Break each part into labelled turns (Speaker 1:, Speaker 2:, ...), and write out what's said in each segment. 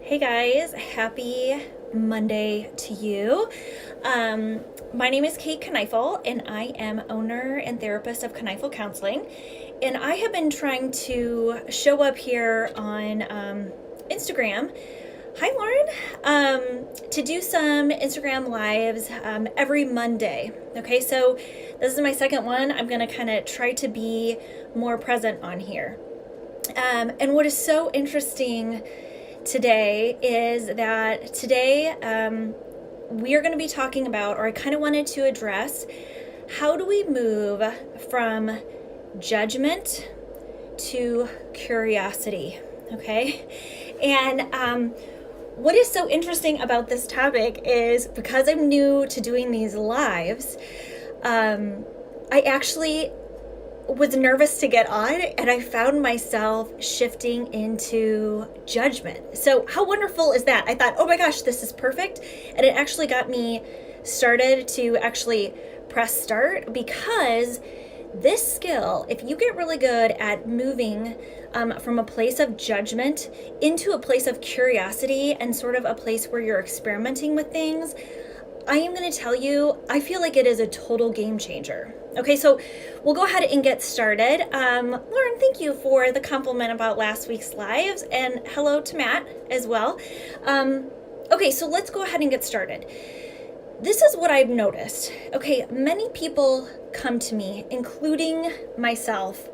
Speaker 1: Hey guys, happy Monday to you. My name is Kate Kneifel, and I am owner and therapist of Kneifel Counseling. And I have been trying to show up here on Instagram. Hi, Lauren. To do some Instagram lives every Monday. Okay, so this is my second one. I'm going to kind of try to be more present on here. And what is so interesting today is that today we are going to be talking about, or I kind of wanted to address, how do we move from judgment to curiosity, okay? And what is so interesting about this topic is because I'm new to doing these lives, I actually was nervous to get on, and I found myself shifting into judgment. So how wonderful is that? I thought, oh my gosh, this is perfect. And it actually got me started to actually press start, because this skill, if you get really good at moving from a place of judgment into a place of curiosity and sort of a place where you're experimenting with things, I am going to tell you, I feel like it is a total game changer. Okay, so we'll go ahead and get started. Lauren, thank you for the compliment about last week's lives, and hello to Matt as well. Okay, so let's go ahead and get started. This is what I've noticed. Okay, many people come to me, including myself,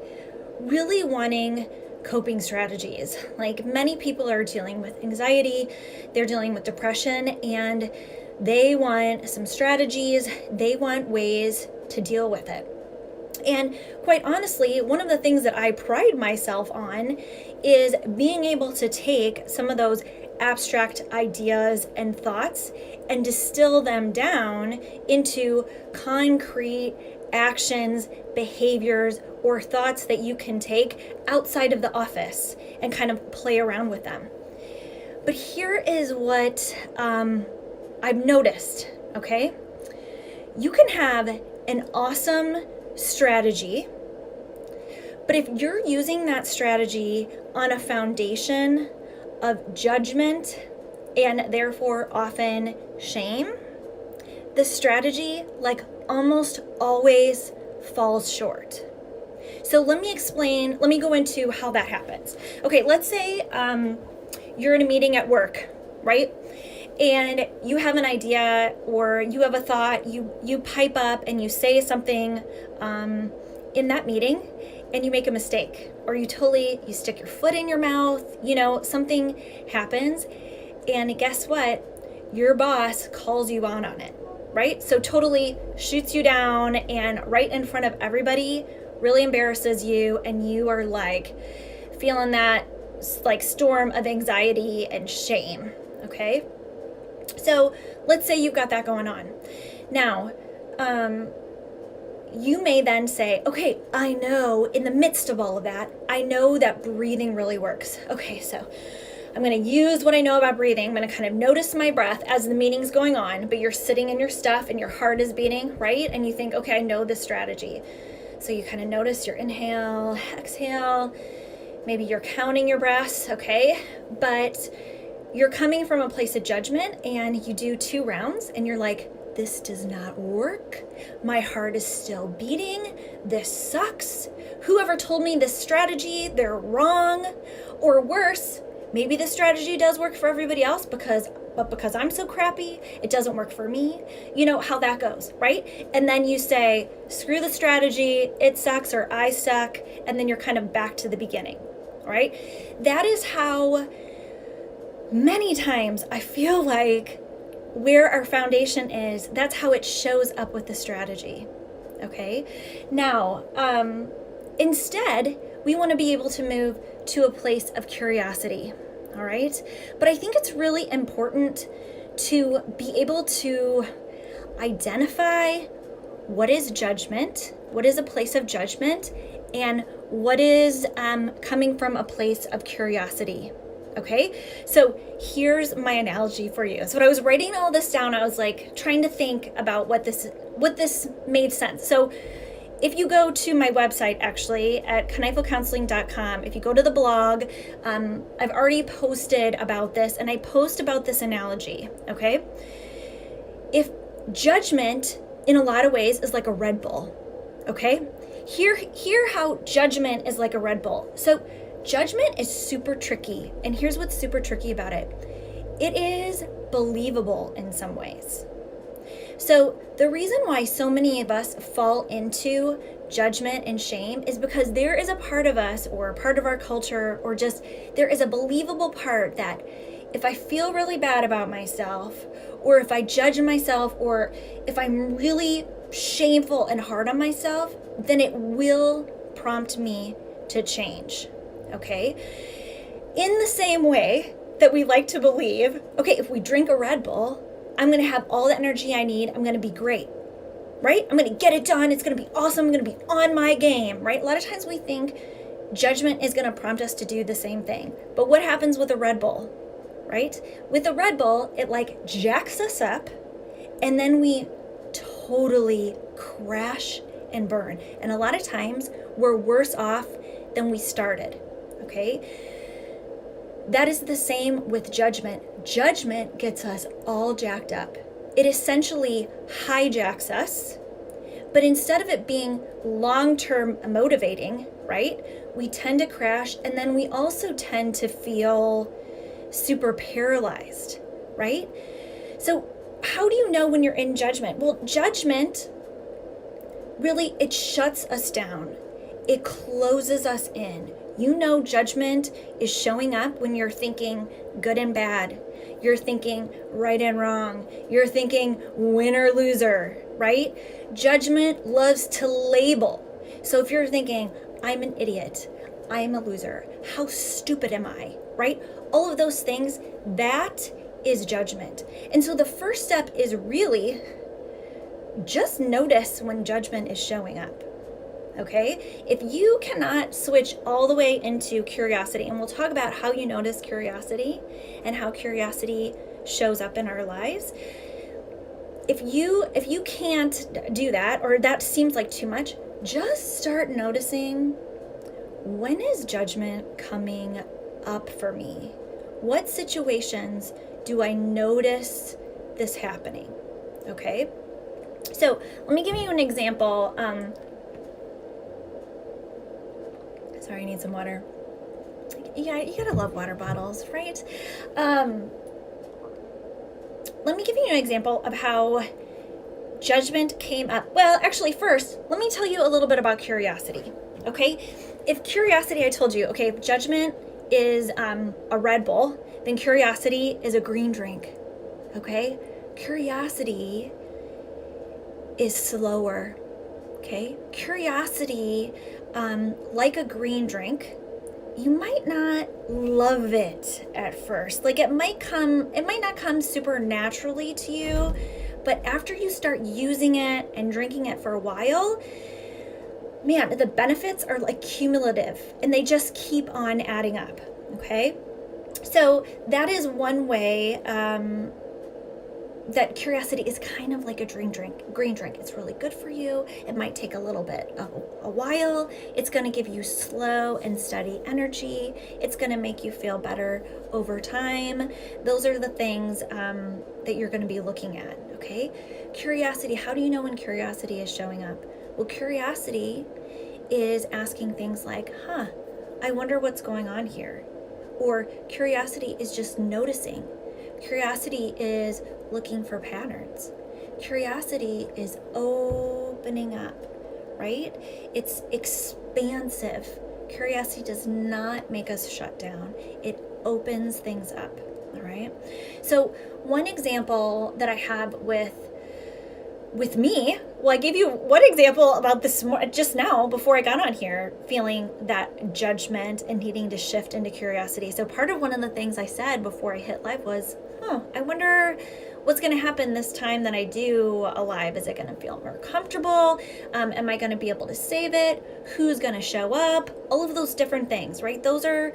Speaker 1: really wanting coping strategies. Like, many people are dealing with anxiety, they're dealing with depression, and they want some strategies, they want ways to deal with it. And quite honestly, one of the things that I pride myself on is being able to take some of those abstract ideas and thoughts and distill them down into concrete actions, behaviors, or thoughts that you can take outside of the office and kind of play around with them. But here is what I've noticed, okay? You can have an awesome strategy, but if you're using that strategy on a foundation of judgment and therefore often shame, the strategy almost always falls short. So let me go into how that happens. Okay, let's say you're in a meeting at work, right? And you have an idea or you have a thought, you pipe up and you say something in that meeting, and you make a mistake, or you stick your foot in your mouth, something happens, and guess what? Your boss calls you on it, right? So totally shoots you down, and right in front of everybody, really embarrasses you, and you are feeling that storm of anxiety and shame, okay? So let's say you've got that going on. Now, you may then say, okay, I know in the midst of all of that, I know that breathing really works. Okay, so I'm going to use what I know about breathing. I'm going to kind of notice my breath as the meeting's going on, but you're sitting in your stuff and your heart is beating, right? And you think, okay, I know this strategy. So you kind of notice your inhale, exhale, maybe you're counting your breaths, okay? But you're coming from a place of judgment, and you do 2 rounds and you're like, this does not work. My heart is still beating. This sucks. Whoever told me this strategy, they're wrong. Or worse, maybe this strategy does work for everybody else, because I'm so crappy, it doesn't work for me. You know how that goes, right? And then you say, screw the strategy, it sucks, or I suck, and then you're kind of back to the beginning, right? That is how many times I feel like where our foundation is, that's how it shows up with the strategy, okay? Now, instead, we want to be able to move to a place of curiosity, all right? But I think it's really important to be able to identify what is judgment, what is a place of judgment, and what is coming from a place of curiosity. Okay, so here's my analogy for you. So when I was writing all this down, I was trying to think about what this made sense. So if you go to my website, actually, at kneifelcounseling.com, if you go to the blog, I've already posted about this, and I post about this analogy, okay? If judgment, in a lot of ways, is like a Red Bull, okay? Hear how judgment is like a Red Bull. So judgment is super tricky, and here's what's super tricky about it. It is believable in some ways. So the reason why so many of us fall into judgment and shame is because there is a part of us, or a part of our culture, or just there is a believable part that if I feel really bad about myself, or if I judge myself, or if I'm really shameful and hard on myself, then it will prompt me to change, okay? In the same way that we like to believe, okay, if we drink a Red Bull, I'm going to have all the energy I need. I'm going to be great, right? I'm going to get it done. It's going to be awesome. I'm going to be on my game, right? A lot of times we think judgment is going to prompt us to do the same thing. But what happens with a Red Bull, right? With a Red Bull, it like jacks us up, and then we totally crash and burn. And a lot of times we're worse off than we started, okay? That is the same with judgment. Judgment gets us all jacked up. It essentially hijacks us, but instead of it being long-term motivating, right, we tend to crash, and then we also tend to feel super paralyzed, right? So how do you know when you're in judgment? Well, judgment, really, it shuts us down. It closes us in. You know, judgment is showing up when you're thinking good and bad. You're thinking right and wrong. You're thinking winner loser, right? Judgment loves to label. So if you're thinking, I'm an idiot, I'm a loser, how stupid am I, right? All of those things, that is judgment. And so the first step is really just notice when judgment is showing up. Okay, if you cannot switch all the way into curiosity, and we'll talk about how you notice curiosity and how curiosity shows up in our lives. If you can't do that, or that seems like too much, just start noticing, when is judgment coming up for me? What situations do I notice this happening? Okay, so let me give you an example. Sorry, I need some water. Yeah, you gotta love water bottles, right? Let me give you an example of how judgment came up. Well, actually, first, let me tell you a little bit about curiosity, okay? If curiosity, I told you, okay, if judgment is a Red Bull, then curiosity is a green drink, okay? Curiosity is slower, okay? Curiosity, like a green drink, you might not love it at first. Like it might not come super naturally to you, but after you start using it and drinking it for a while, man, the benefits are like cumulative, and they just keep on adding up, okay? So that is one way that curiosity is kind of like a green drink. It's really good for you. It might take a little bit of a while. It's going to give you slow and steady energy. It's going to make you feel better over time. Those are the things that you're going to be looking at, okay? Curiosity, how do you know when curiosity is showing up? Well, curiosity is asking things like, I wonder what's going on here. Or curiosity is just noticing. Curiosity is looking for patterns. Curiosity is opening up, right? It's expansive. Curiosity does not make us shut down. It opens things up, all right? So one example that I have with me, well, I gave you one example about this just now before I got on here, feeling that judgment and needing to shift into curiosity. So part of one of the things I said before I hit live was, I wonder what's going to happen this time that I do a live. Is it going to feel more comfortable? Am I going to be able to save it? Who's going to show up? All of those different things, right? Those are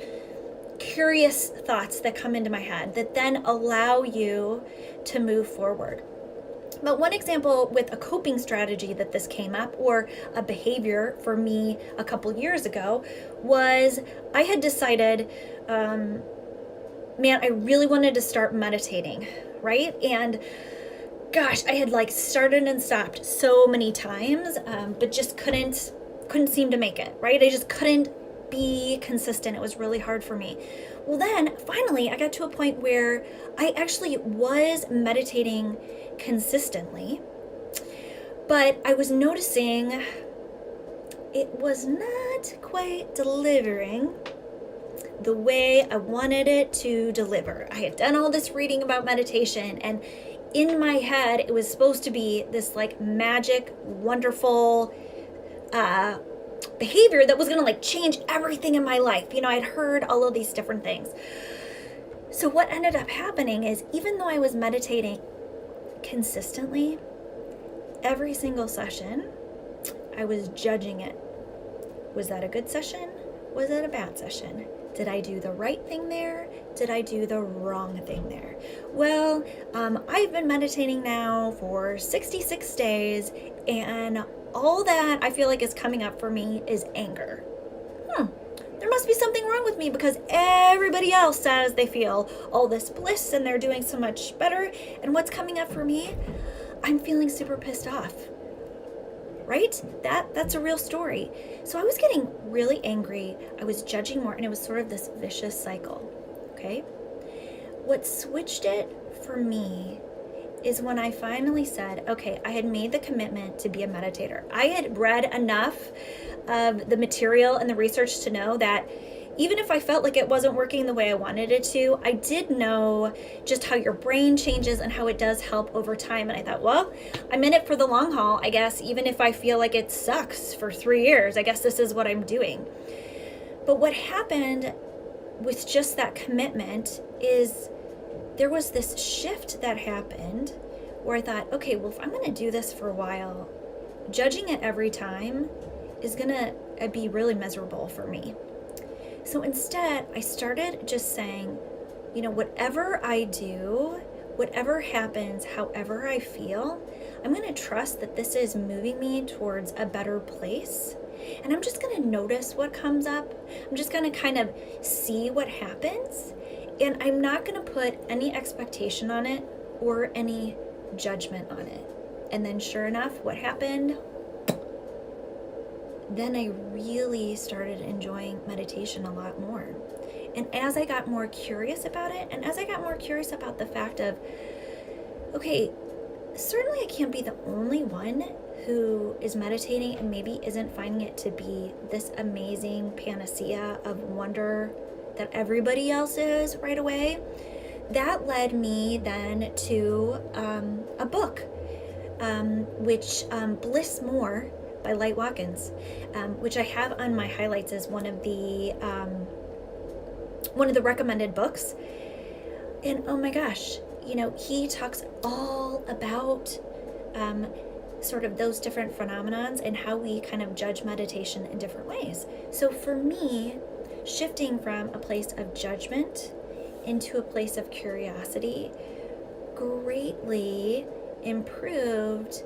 Speaker 1: curious thoughts that come into my head that then allow you to move forward. But one example with a coping strategy that this came up, or a behavior for me a couple years ago, was I had decided, man, I really wanted to start meditating, right? And gosh, I had like started and stopped so many times, but just couldn't seem to make it, right? I just couldn't be consistent. It was really hard for me. Well, then finally I got to a point where I actually was meditating consistently, but I was noticing it was not quite delivering the way I wanted it to deliver. I had done all this reading about meditation, and in my head it was supposed to be this like magic, wonderful behavior that was gonna like change everything in my life. I'd heard all of these different things. So what ended up happening is, even though I was meditating consistently, every single session, I was judging it. Was that a good session? Was it a bad session? Did I do the right thing there? Did I do the wrong thing there? Well, I've been meditating now for 66 days, and all that I feel like is coming up for me is anger. There must be something wrong with me, because everybody else says they feel all this bliss and they're doing so much better. And what's coming up for me? I'm feeling super pissed off. Right? That's a real story. So I was getting really angry. I was judging more, and it was sort of this vicious cycle. Okay? What switched it for me is when I finally said, okay, I had made the commitment to be a meditator. I had read enough of the material and the research to know that even if I felt like it wasn't working the way I wanted it to, I did know just how your brain changes and how it does help over time. And I thought, well, I'm in it for the long haul, I guess. Even if I feel like it sucks for 3 years, I guess this is what I'm doing. But what happened with just that commitment is there was this shift that happened where I thought, okay, well, if I'm going to do this for a while, judging it every time is going to be really miserable for me. So instead, I started just saying, whatever I do, whatever happens, however I feel, I'm going to trust that this is moving me towards a better place. And I'm just going to notice what comes up. I'm just going to kind of see what happens. And I'm not going to put any expectation on it or any judgment on it. And then sure enough, what happened? Then I really started enjoying meditation a lot more. And as I got more curious about it, and as I got more curious about the fact of, okay, certainly I can't be the only one who is meditating and maybe isn't finding it to be this amazing panacea of wonder that everybody else is right away. That led me then to a book, which Bliss More by Light Watkins, which I have on my highlights as one of the recommended books. And oh my gosh, he talks all about sort of those different phenomenons and how we kind of judge meditation in different ways. So for me, shifting from a place of judgment into a place of curiosity greatly improved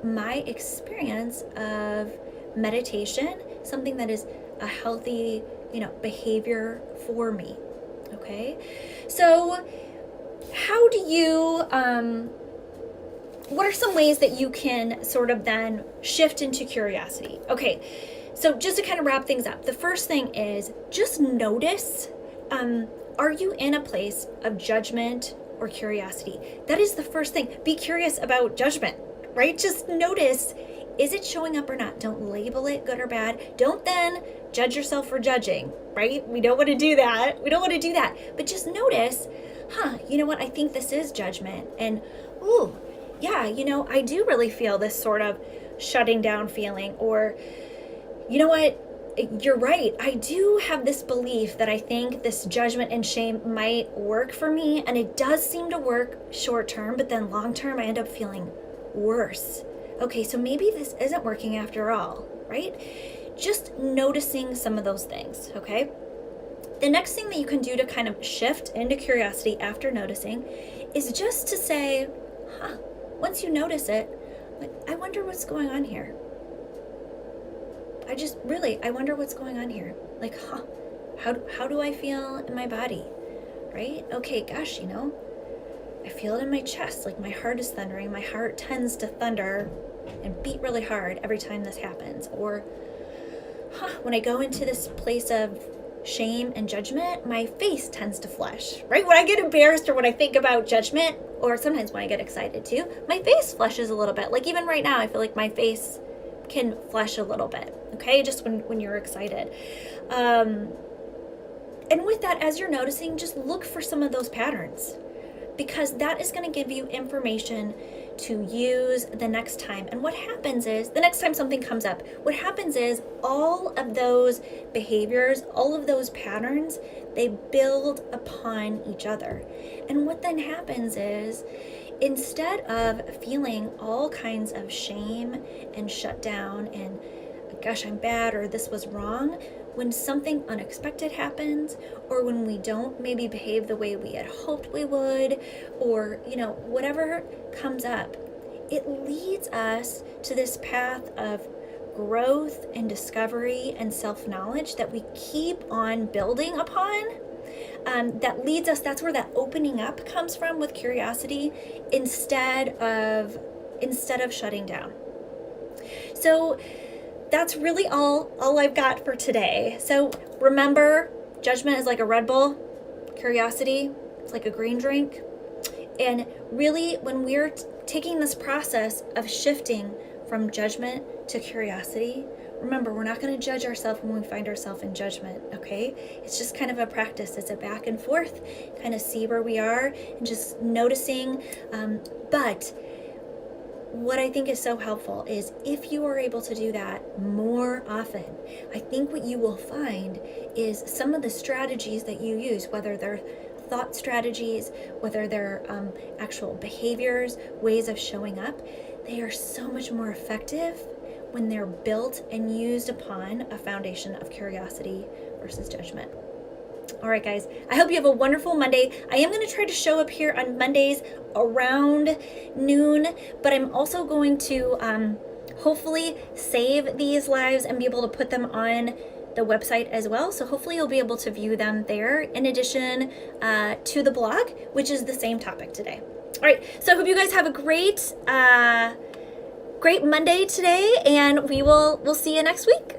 Speaker 1: my experience of meditation, something that is a healthy, behavior for me. Okay, so how do you what are some ways that you can sort of then shift into curiosity? Okay, so just to kind of wrap things up, the first thing is just notice, are you in a place of judgment or curiosity? That is the first thing. Be curious about judgment, right? Just notice, is it showing up or not? Don't label it good or bad. Don't then judge yourself for judging, right? We don't want to do that. But just notice, you know what? I think this is judgment. And, ooh, yeah, I do really feel this sort of shutting down feeling. Or, you know what? You're right. I do have this belief that I think this judgment and shame might work for me. And it does seem to work short term, but then long term, I end up feeling worse. Okay, so maybe this isn't working after all, right? Just noticing some of those things, okay? The next thing that you can do to kind of shift into curiosity after noticing is just to say, once you notice it, like, I wonder what's going on here. I wonder what's going on here. Like, how do I feel in my body, right? Okay, gosh, I feel it in my chest, like my heart is thundering. My heart tends to thunder and beat really hard every time this happens. Or, when I go into this place of shame and judgment, my face tends to flush, right? When I get embarrassed or when I think about judgment, or sometimes when I get excited too, my face flushes a little bit. Like even right now, I feel like my face can flush a little bit, okay? Just when you're excited. And with that, as you're noticing, just look for some of those patterns, because that is going to give you information to use the next time. And what happens is, the next time something comes up, what happens is all of those behaviors, all of those patterns, they build upon each other. And what then happens is, instead of feeling all kinds of shame and shut down and, gosh, I'm bad, or this was wrong, when something unexpected happens, or when we don't maybe behave the way we had hoped we would, or, whatever comes up, it leads us to this path of growth and discovery and self-knowledge that we keep on building upon. That leads us, that's where that opening up comes from with curiosity, instead of shutting down. So that's really all I've got for today. So remember, judgment is like a Red Bull. Curiosity, it's like a green drink. And really, when we're taking this process of shifting from judgment to curiosity, remember, we're not going to judge ourselves when we find ourselves in judgment, okay? It's just kind of a practice. It's a back and forth, kind of see where we are and just noticing. But what I think is so helpful is if you are able to do that more often, I think what you will find is some of the strategies that you use, whether they're thought strategies, whether they're actual behaviors, ways of showing up, they are so much more effective when they're built and used upon a foundation of curiosity versus judgment. All right, guys, I hope you have a wonderful Monday. I am going to try to show up here on Mondays around noon, but I'm also going to hopefully save these lives and be able to put them on the website as well. So hopefully you'll be able to view them there in addition to the blog, which is the same topic today. All right, so I hope you guys have a great Monday today, and we'll see you next week.